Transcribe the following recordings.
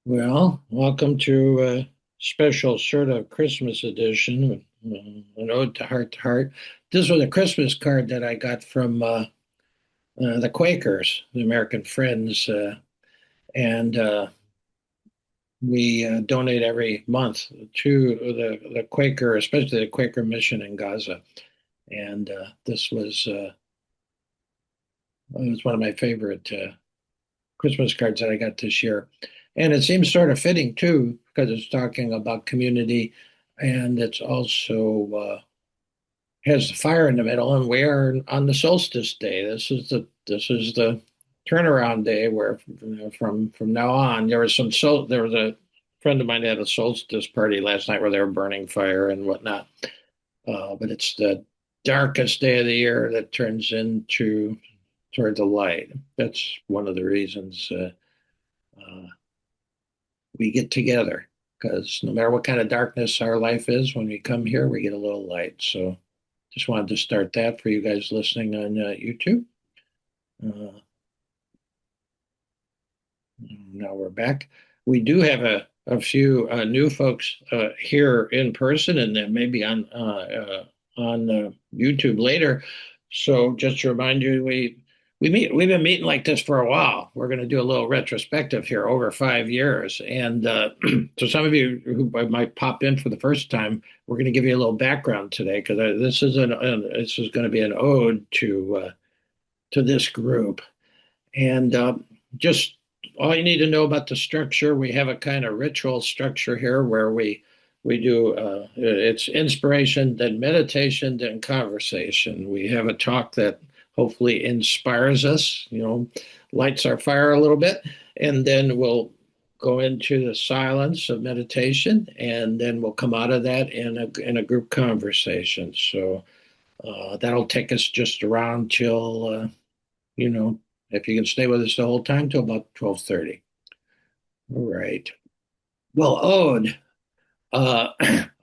Well, welcome to a special sort of Christmas edition, an ode to heart to heart. This was a Christmas card that I got from the Quakers, the American Friends, and we donate every month to the Quaker, especially the Quaker Mission in Gaza. And this was one of my favorite Christmas cards that I got this year. And it seems sort of fitting too, because it's talking about community and it's also has the fire in the middle, and we are on the solstice day. This is the turnaround day where from now on there was a friend of mine had a solstice party last night where they were burning fire and whatnot. But it's the darkest day of the year that turns into toward the light. That's one of the reasons uh, we get together, because no matter what kind of darkness our life is, when we come here, we get a little light. So just wanted to start that for you guys listening on YouTube. Uh, Now we're back. We do have a few new folks here in person, and then maybe on YouTube later. So just to remind you, we've been meeting like this for a while. We're going to do a little retrospective here over 5 years, and so some of you who might pop in for the first time, we're going to give you a little background today because this is going to be an ode to this group. And just all you need to know about the structure, we have a kind of ritual structure here where we do it's inspiration, then meditation, then conversation. We have a talk that hopefully inspires us, lights our fire a little bit, and then we'll go into the silence of meditation, and then we'll come out of that in a group conversation. So that'll take us just around till you know, if you can stay with us the whole time till about 12:30. All right. Well, ode. Uh,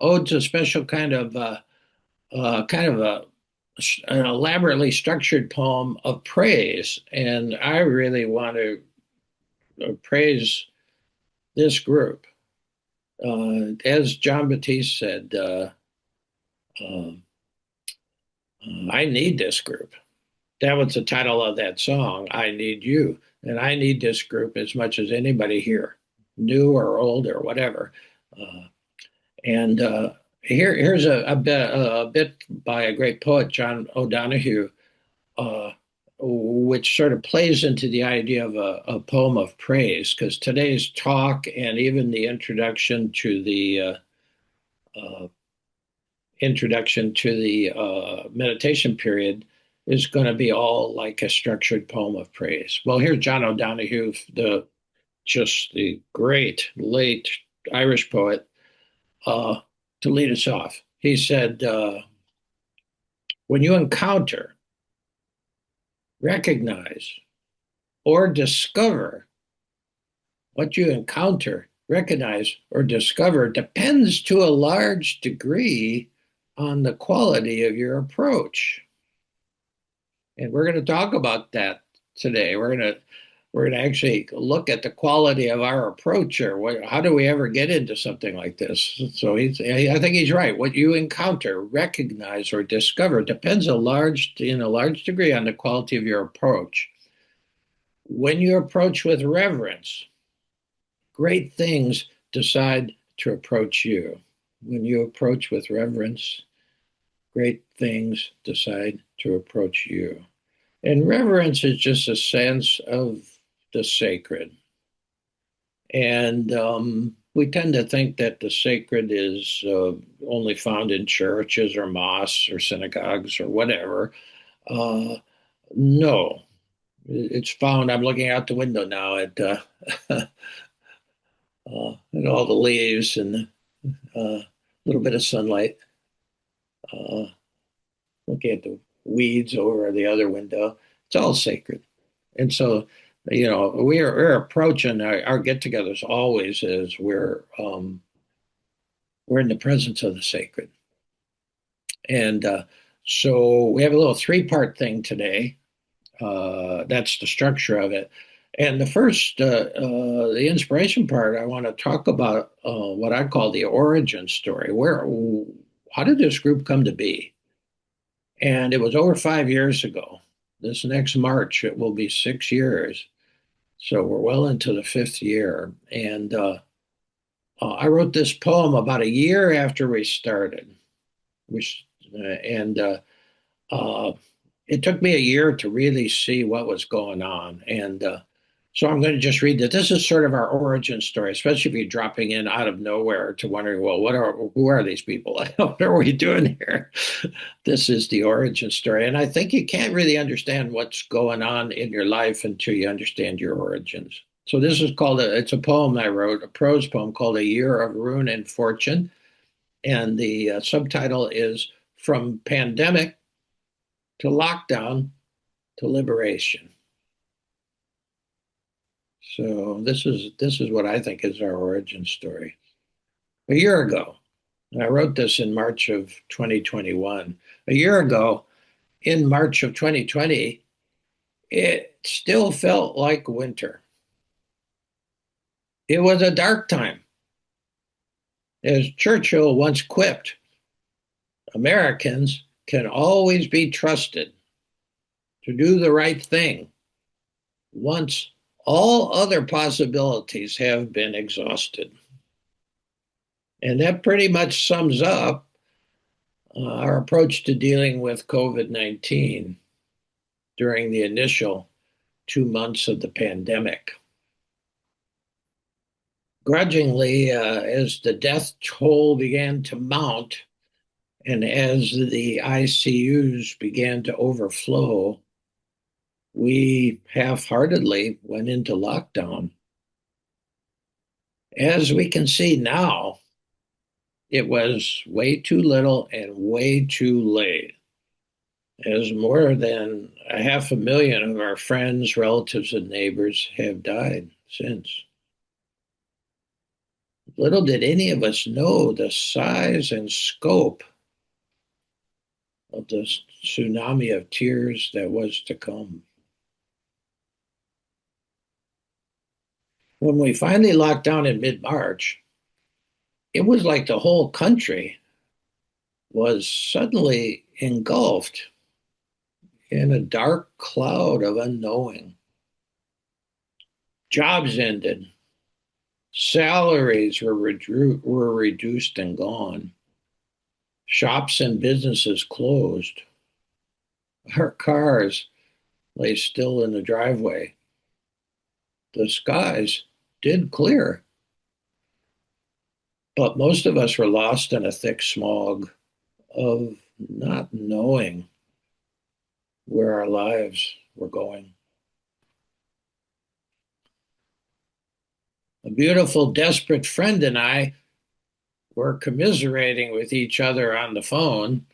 Ode's a special kind of an elaborately structured poem of praise, and I really want to praise this group. As John Batiste said, uh, I need this group. That was the title of that song, I Need You. And I need this group as much as anybody here, new or old or whatever. Uh, and here's a bit by a great poet, John O'Donohue, uh, which sort of plays into the idea of a poem of praise, because today's talk and even the uh, introduction to the meditation period is going to be all like a structured poem of praise. Well, here's John O'Donohue, the great late Irish poet, uh, to lead us off. He said, "When you encounter, recognize, or discover what you encounter, recognize, or discover depends to a large degree on the quality of your approach." And we're going to talk about that today. We're going to actually look at the quality of our approach, or how do we ever get into something like this? So I think he's right. What you encounter, recognize, or discover depends in a large degree on the quality of your approach. When you approach with reverence, great things decide to approach you. When you approach with reverence, great things decide to approach you. And reverence is just a sense of the sacred. And we tend to think that the sacred is only found in churches or mosques or synagogues or whatever. Uh, no, it's found. I'm looking out the window now at all the leaves and a little bit of sunlight. Uh, Looking at the weeds over the other window. It's all sacred. And so, we're approaching our get-togethers always as we're in the presence of the sacred. And so we have a little three-part thing today. That's the structure of it. And the inspiration part, I want to talk about what I call the origin story. How did this group come to be? And it was over 5 years ago. This next March, it will be 6 years. So we're well into the fifth year. And I wrote this poem about a year after we started, which, and uh, it took me a year to really see what was going on. And so I'm going to just read that. This is sort of our origin story, especially if you're dropping in out of nowhere to wondering, well, who are these people? What are we doing here? This is the origin story. And I think you can't really understand what's going on in your life until you understand your origins. So this is it's a poem I wrote, a prose poem called A Year of Ruin and Fortune. And the subtitle is From Pandemic to Lockdown to Liberation. So this is what I think is our origin story. A year ago, and I wrote this in March of 2021. A year ago, in March of 2020, it still felt like winter. It was a dark time. As Churchill once quipped, Americans can always be trusted to do the right thing once all other possibilities have been exhausted. And that pretty much sums up our approach to dealing with COVID-19 during the initial 2 months of the pandemic. Grudgingly, as the death toll began to mount and as the ICUs began to overflow, we half-heartedly went into lockdown. As we can see now, it was way too little and way too late, as more than 500,000 of our friends, relatives, and neighbors have died since. Little did any of us know the size and scope of the tsunami of tears that was to come. When we finally locked down in mid-March, it was like the whole country was suddenly engulfed in a dark cloud of unknowing. Jobs ended. Salaries were reduced and gone. Shops and businesses closed. Our cars lay still in the driveway. The skies did clear, but most of us were lost in a thick smog of not knowing where our lives were going. A beautiful, desperate friend and I were commiserating with each other on the phone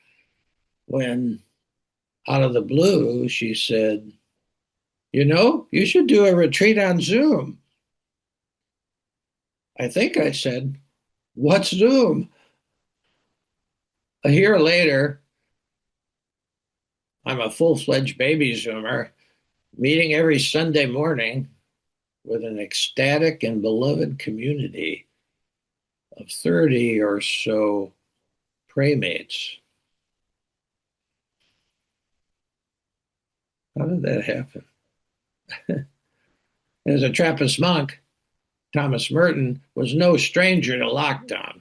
when, out of the blue, she said, you should do a retreat on Zoom. I think I said, what's Zoom? A year later, I'm a full-fledged baby Zoomer, meeting every Sunday morning with an ecstatic and beloved community of 30 or so praymates. How did that happen? As a Trappist monk, Thomas Merton was no stranger to lockdown.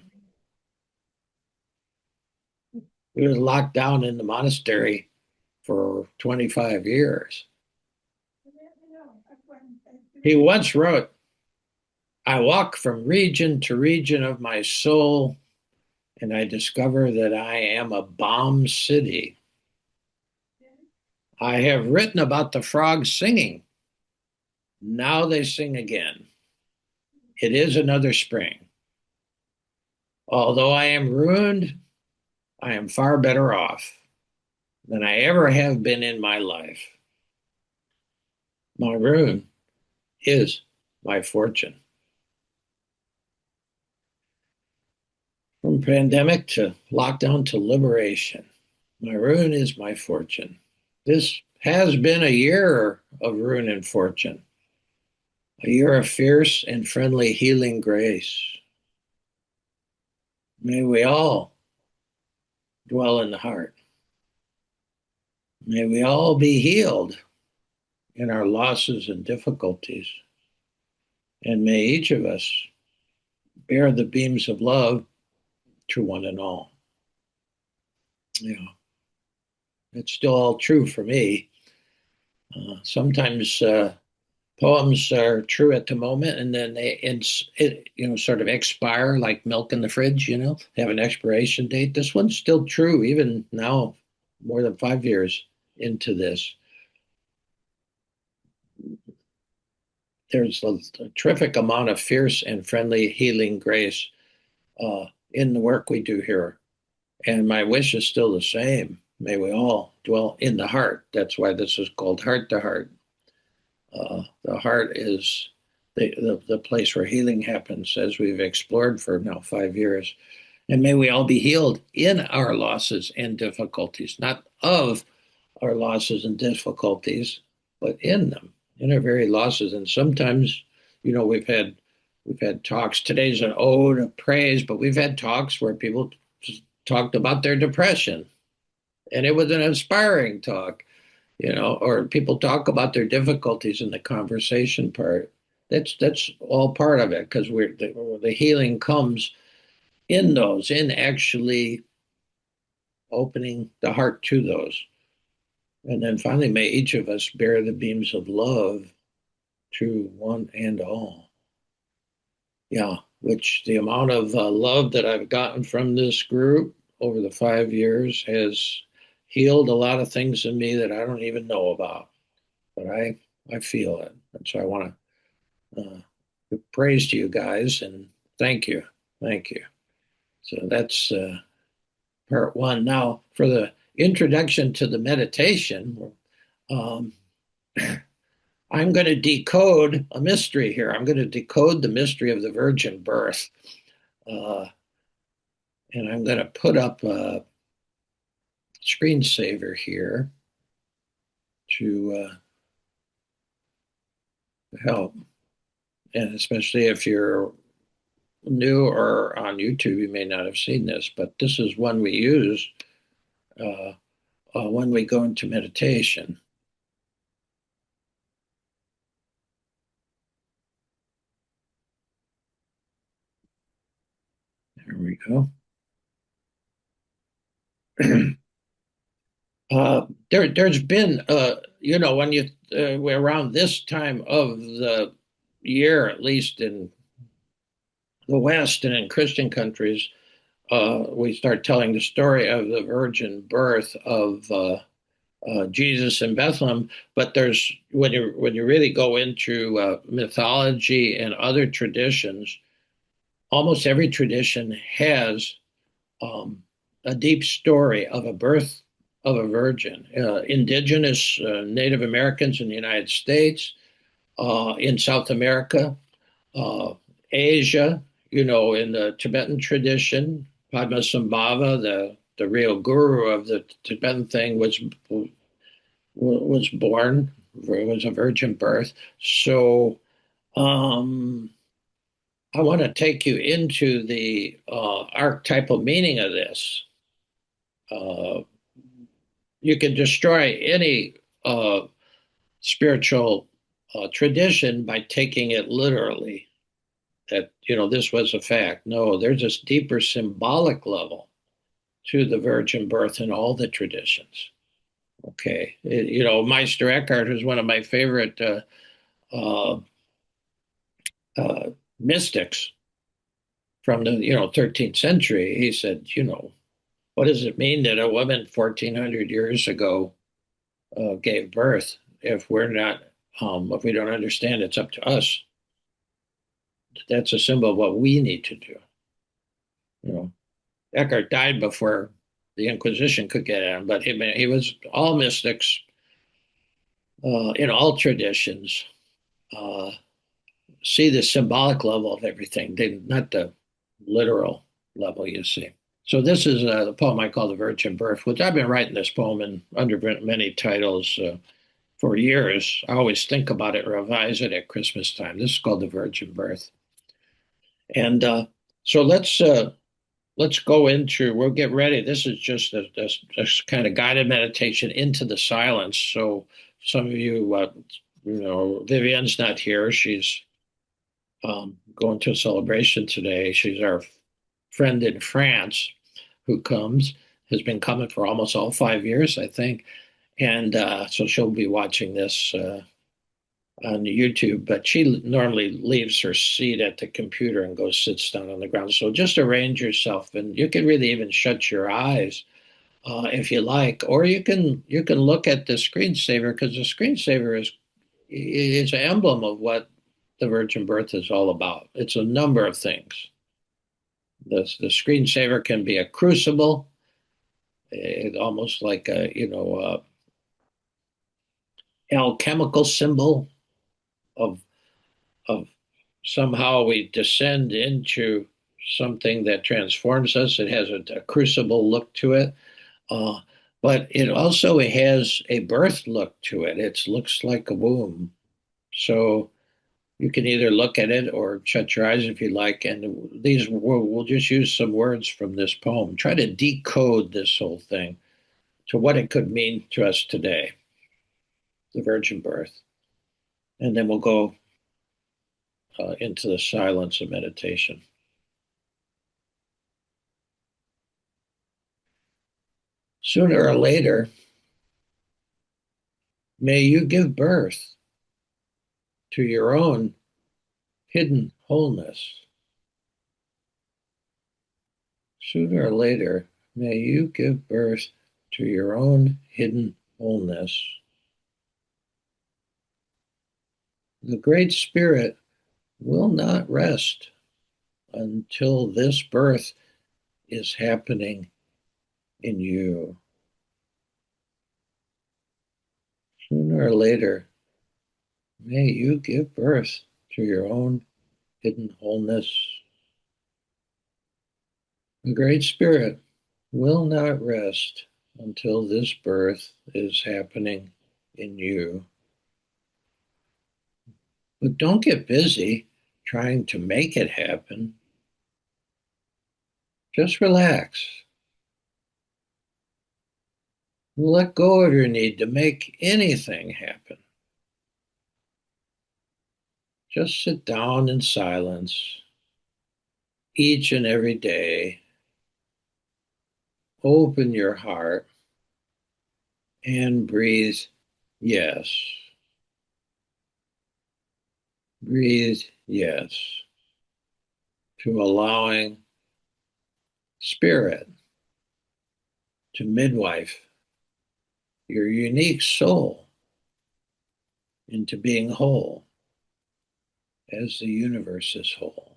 He was locked down in the monastery for 25 years. He once wrote, I walk from region to region of my soul, and I discover that I am a bomb city. I have written about the frogs singing. Now they sing again. It is another spring. Although I am ruined, I am far better off than I ever have been in my life. My ruin is my fortune. From pandemic to lockdown to liberation, my ruin is my fortune. This has been a year of ruin and fortune. A year of fierce and friendly healing grace. May we all dwell in the heart. May we all be healed in our losses and difficulties. And may each of us bear the beams of love to one and all. You know, it's still all true for me. Sometimes poems are true at the moment, and then sort of expire like milk in the fridge. They have an expiration date. This one's still true even now, more than 5 years into this. There's a terrific amount of fierce and friendly healing grace in the work we do here. And my wish is still the same. May we all dwell in the heart. That's why this is called Heart to Heart. The heart is the place where healing happens, as we've explored for now 5 years. And may we all be healed in our losses and difficulties, not of our losses and difficulties, but in them, in our very losses. And sometimes, we've had talks. Today's an ode of praise, but we've had talks where people just talked about their depression, and it was an inspiring talk. Or people talk about their difficulties in the conversation part. That's all part of it, because the healing comes in actually opening the heart to those. And then finally, may each of us bear the beams of love to one and all. Yeah, which the amount of love that I've gotten from this group over the 5 years has healed a lot of things in me that I don't even know about, but I feel it. And so I want to give praise to you guys and thank you. Thank you. So that's part one. Now, for the introduction to the meditation, um, I'm going to decode a mystery here. I'm going to decode the mystery of the virgin birth. And I'm going to put up a screensaver here to help. And especially if you're new or on YouTube, you may not have seen this, but this is one we use when we go into meditation. There we go. There's been, when we're around this time of the year, at least in the West and in Christian countries, we start telling the story of the virgin birth of Jesus in Bethlehem. But there's when you really go into mythology and other traditions, almost every tradition has a deep story of a birth of a virgin. Indigenous Native Americans in the United States, in South America, Asia, in the Tibetan tradition, Padmasambhava, the real guru of the Tibetan thing, was born. It was a virgin birth. So I want to take you into the archetypal meaning of this. You can destroy any spiritual tradition by taking it literally, that this was a fact. No, there's this deeper symbolic level to the virgin birth in all the traditions. Okay, Meister Eckhart is one of my favorite uh, mystics from the 13th century. He said, what does it mean that a woman 1400 years ago gave birth? If we're not, if we don't understand, it's up to us. That's a symbol of what we need to do. Eckhart died before the Inquisition could get at him, but he was all mystics in all traditions. See the symbolic level of everything, not the literal level, you see. So this is the poem I call The Virgin Birth, which I've been writing this poem under many titles for years. I always think about it, revise it at Christmas time. This is called the Virgin Birth. And so let's go into, we'll get ready. This is just a kind of guided meditation into the silence. So some of you, Vivian's not here. She's going to a celebration today. She's our friend in France who has been coming for almost all 5 years, I think. And so she'll be watching this on YouTube, but she normally leaves her seat at the computer and goes sits down on the ground. So just arrange yourself, and you can really even shut your eyes if you like, or you can look at the screensaver because the screensaver is an emblem of what the Virgin Birth is all about. It's a number of things. The screensaver can be a crucible, almost like a alchemical symbol of of somehow we descend into something that transforms us. It has a crucible look to it, uh, but it also has a birth look to it. It looks like a womb. So you can either look at it or shut your eyes if you like. And we'll just use some words from this poem. Try to decode this whole thing to what it could mean to us today, the virgin birth. And then we'll go into the silence of meditation. Sooner or later, may you give birth to your own hidden wholeness. Sooner or later, may you give birth to your own hidden wholeness. The Great Spirit will not rest until this birth is happening in you. Sooner or later, may you give birth to your own hidden wholeness. The Great Spirit will not rest until this birth is happening in you. But don't get busy trying to make it happen. Just relax. Let go of your need to make anything happen. Just sit down in silence each and every day. Open your heart and breathe yes. Breathe yes to allowing spirit to midwife your unique soul into being whole as the universe is whole.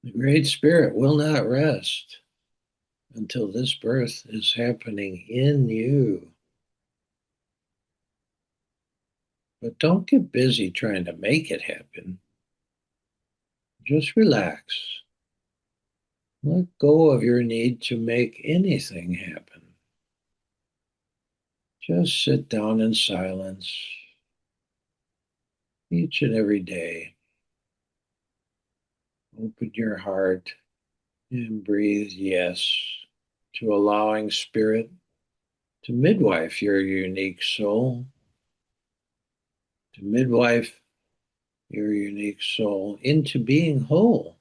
The Great Spirit will not rest until this birth is happening in you. But don't get busy trying to make it happen. Just relax. Let go of your need to make anything happen. Just sit down in silence each and every day. Open your heart and breathe yes to allowing spirit to midwife your unique soul, to midwife your unique soul into being whole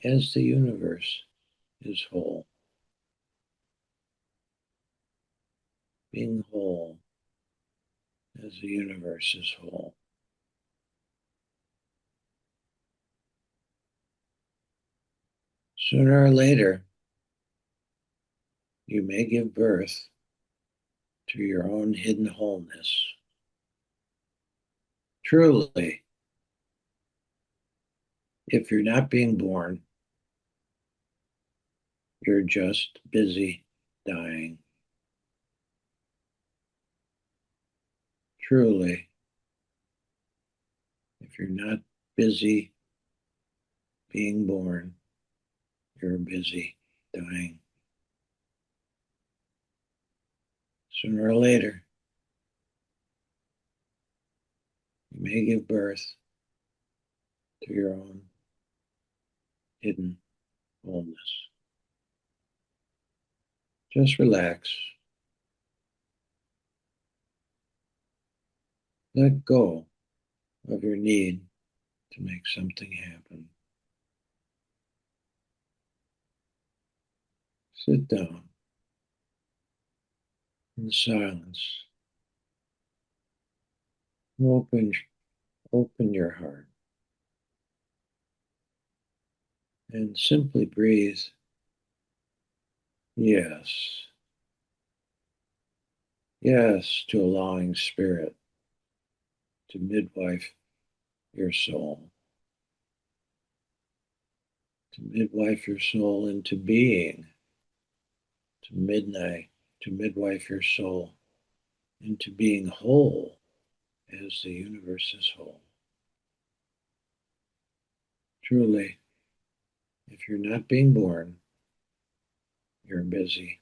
as the universe is whole. Being whole as the universe is whole. Sooner or later, you may give birth to your own hidden wholeness. Truly, if you're not being born, you're just busy dying. Truly, if you're not busy being born, you're busy dying. Sooner or later, you may give birth to your own hidden wholeness. Just relax. Let go of your need to make something happen. Sit down in silence. Open, open your heart and simply breathe. Yes. Yes to allowing spirit to midwife your soul, to midwife your soul into being, to midwife your soul into being whole as the universe is whole. Truly, if you're not being born, you're busy.